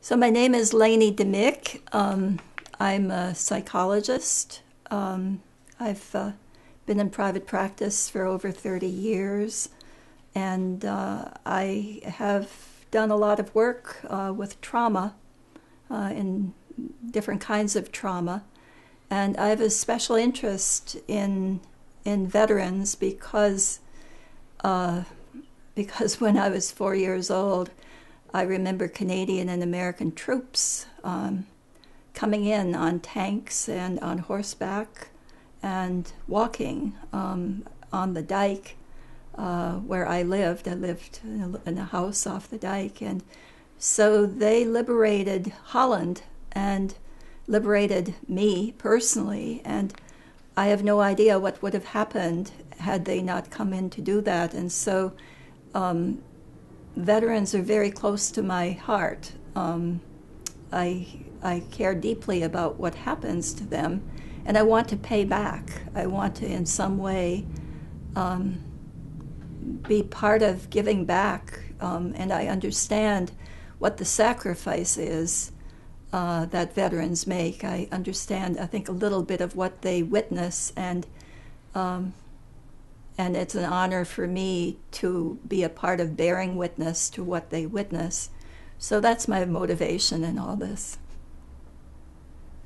So my name is Leni Demik. I'm a psychologist. I've been in private practice for over 30 years, and I have done a lot of work with trauma, in different kinds of trauma. And I have a special interest in veterans because when I was 4 years old, I remember Canadian and American troops coming in on tanks and on horseback and walking on the dike where I lived. I lived in a house off the dike. And so they liberated Holland and liberated me personally. And I have no idea what would have happened had they not come in to do that. And so veterans are very close to my heart. I care deeply about what happens to them, and I want to pay back. I want to, in some way, be part of giving back, and I understand what the sacrifice is that veterans make. I understand, I think, a little bit of what they witness, and it's an honor for me to be a part of bearing witness to what they witness. So that's my motivation in all this.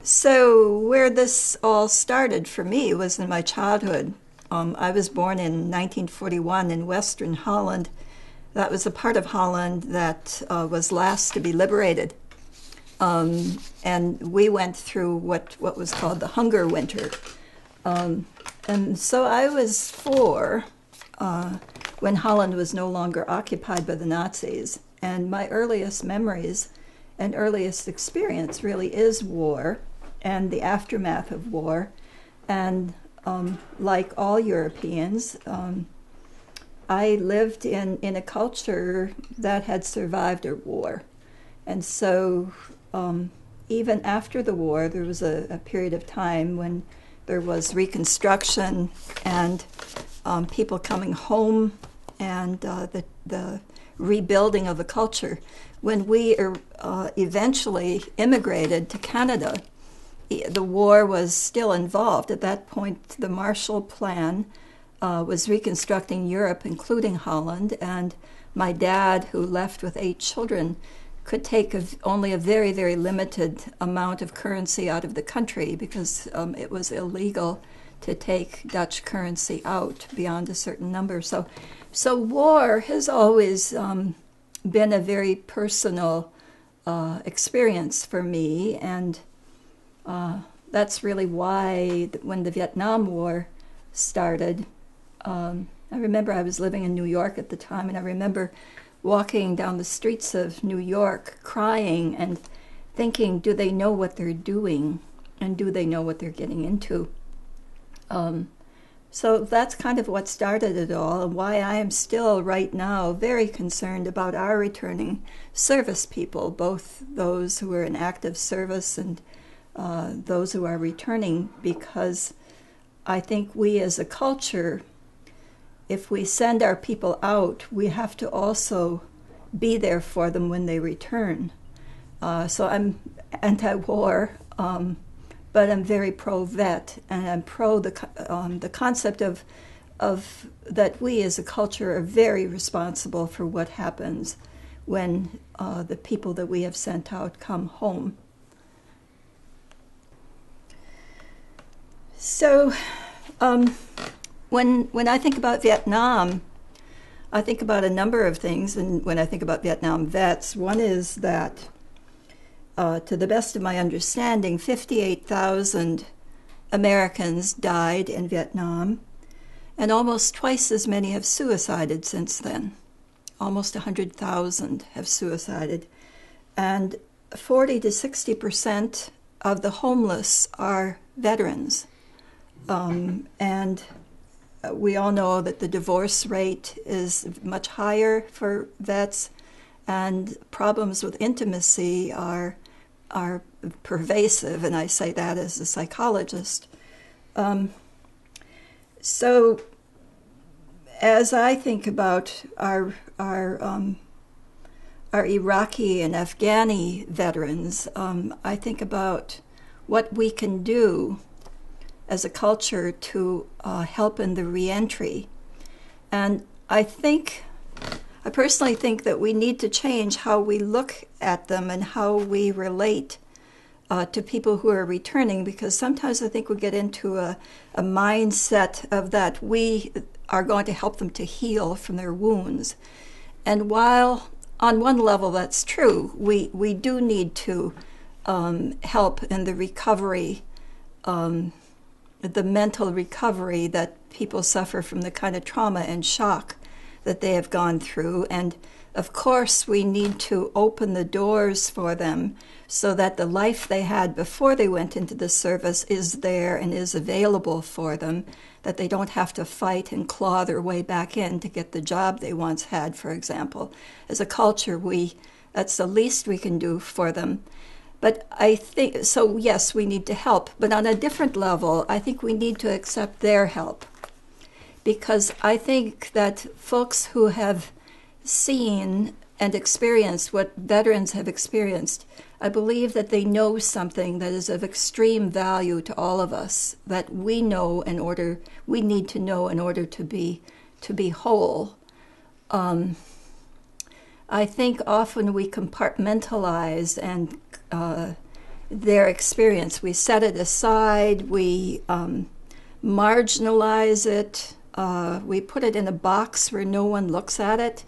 So where this all started for me was in my childhood. I was born in 1941 in Western Holland. That was a part of Holland that was last to be liberated. And we went through what was called the Hunger Winter. And so I was 4 when Holland was no longer occupied by the Nazis. And my earliest memories and earliest experience really is war and the aftermath of war. And like all Europeans, I lived in a culture that had survived a war. And so even after the war, there was a period of time when there was reconstruction and people coming home and the rebuilding of the culture. When we eventually immigrated to Canada, the war was still involved. At that point, the Marshall Plan was reconstructing Europe, including Holland, and my dad, who left with 8 children, could take only a very, very limited amount of currency out of the country because it was illegal to take Dutch currency out beyond a certain number. So war has always been a very personal experience for me, and that's really why when the Vietnam War started, I remember I was living in New York at the time, and I remember walking down the streets of New York crying and thinking, do they know what they're doing, and do they know what they're getting into? So that's kind of what started it all, and why I am still right now very concerned about our returning service people, both those who are in active service and those who are returning, because I think we as a culture, if we send our people out, we have to also be there for them when they return. So I'm anti-war, but I'm very pro-vet, and I'm pro the concept of that we as a culture are very responsible for what happens when the people that we have sent out come home. So when I think about Vietnam, I think about a number of things, and when I think about Vietnam vets, one is that to the best of my understanding, 58,000 Americans died in Vietnam, and almost twice as many have suicided since then. Almost 100,000 have suicided, and 40 to 60% of the homeless are veterans. And we all know that the divorce rate is much higher for vets, and problems with intimacy are pervasive, and I say that as a psychologist. So as I think about our our Iraqi and Afghani veterans, I think about what we can do as a culture to help in the reentry. And I personally think that we need to change how we look at them and how we relate to people who are returning, because sometimes I think we get into a mindset of that we are going to help them to heal from their wounds. And while on one level that's true, we do need to help in the recovery, the mental recovery that people suffer from the kind of trauma and shock that they have gone through. And of course, we need to open the doors for them so that the life they had before they went into the service is there and is available for them, that they don't have to fight and claw their way back in to get the job they once had, for example. As a culture, that's the least we can do for them. But I think, so yes, we need to help, but on a different level, I think we need to accept their help. Because I think that folks who have seen and experienced what veterans have experienced, I believe that they know something that is of extreme value to all of us, that we need to know in order to be whole. I think often we compartmentalize and their experience. We set it aside, we marginalize it, we put it in a box where no one looks at it,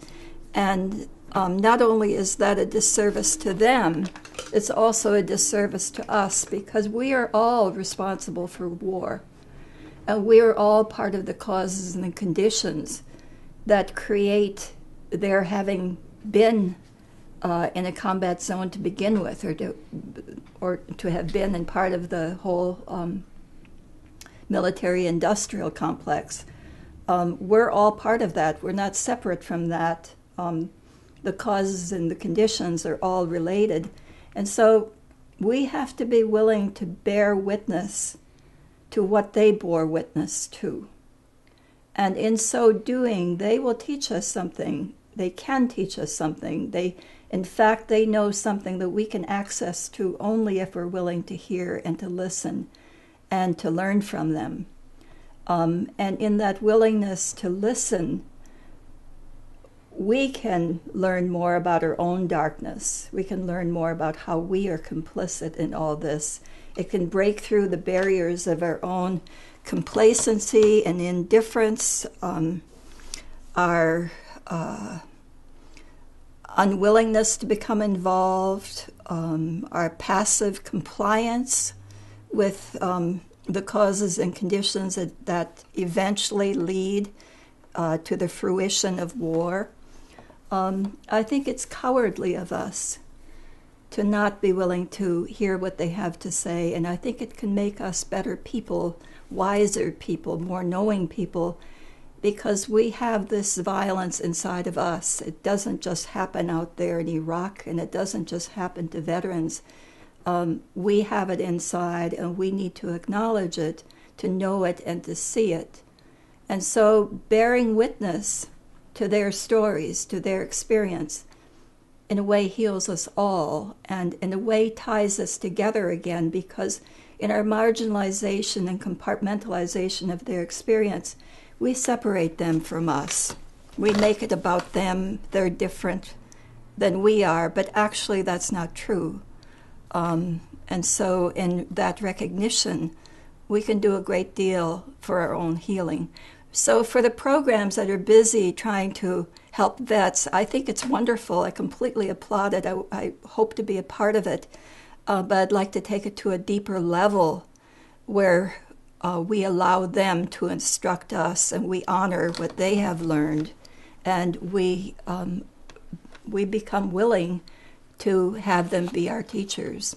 and not only is that a disservice to them, it's also a disservice to us, because we are all responsible for war, and we are all part of the causes and the conditions that create their having been in a combat zone to begin with, or to have been in part of the whole military-industrial complex. We're all part of that. We're not separate from that. The causes and the conditions are all related. And so we have to be willing to bear witness to what they bore witness to. And in so doing, they will teach us something. They can teach us something. In fact, they know something that we can access to only if we're willing to hear and to listen and to learn from them. And in that willingness to listen, we can learn more about our own darkness. We can learn more about how we are complicit in all this. It can break through the barriers of our own complacency and indifference, our unwillingness to become involved, our passive compliance with the causes and conditions that eventually lead to the fruition of war. I think it's cowardly of us to not be willing to hear what they have to say, and I think it can make us better people, wiser people, more knowing people, because we have this violence inside of us. It doesn't just happen out there in Iraq, and it doesn't just happen to veterans. We have it inside, and we need to acknowledge it, to know it, and to see it. And so bearing witness to their stories, to their experience, in a way heals us all, and in a way ties us together again, because in our marginalization and compartmentalization of their experience, we separate them from us. We make it about them, they're different than we are, but actually that's not true. And so in that recognition, we can do a great deal for our own healing. So for the programs that are busy trying to help vets, I think it's wonderful. I completely applaud it. I hope to be a part of it. But I'd like to take it to a deeper level where we allow them to instruct us, and we honor what they have learned, and we become willing to have them be our teachers.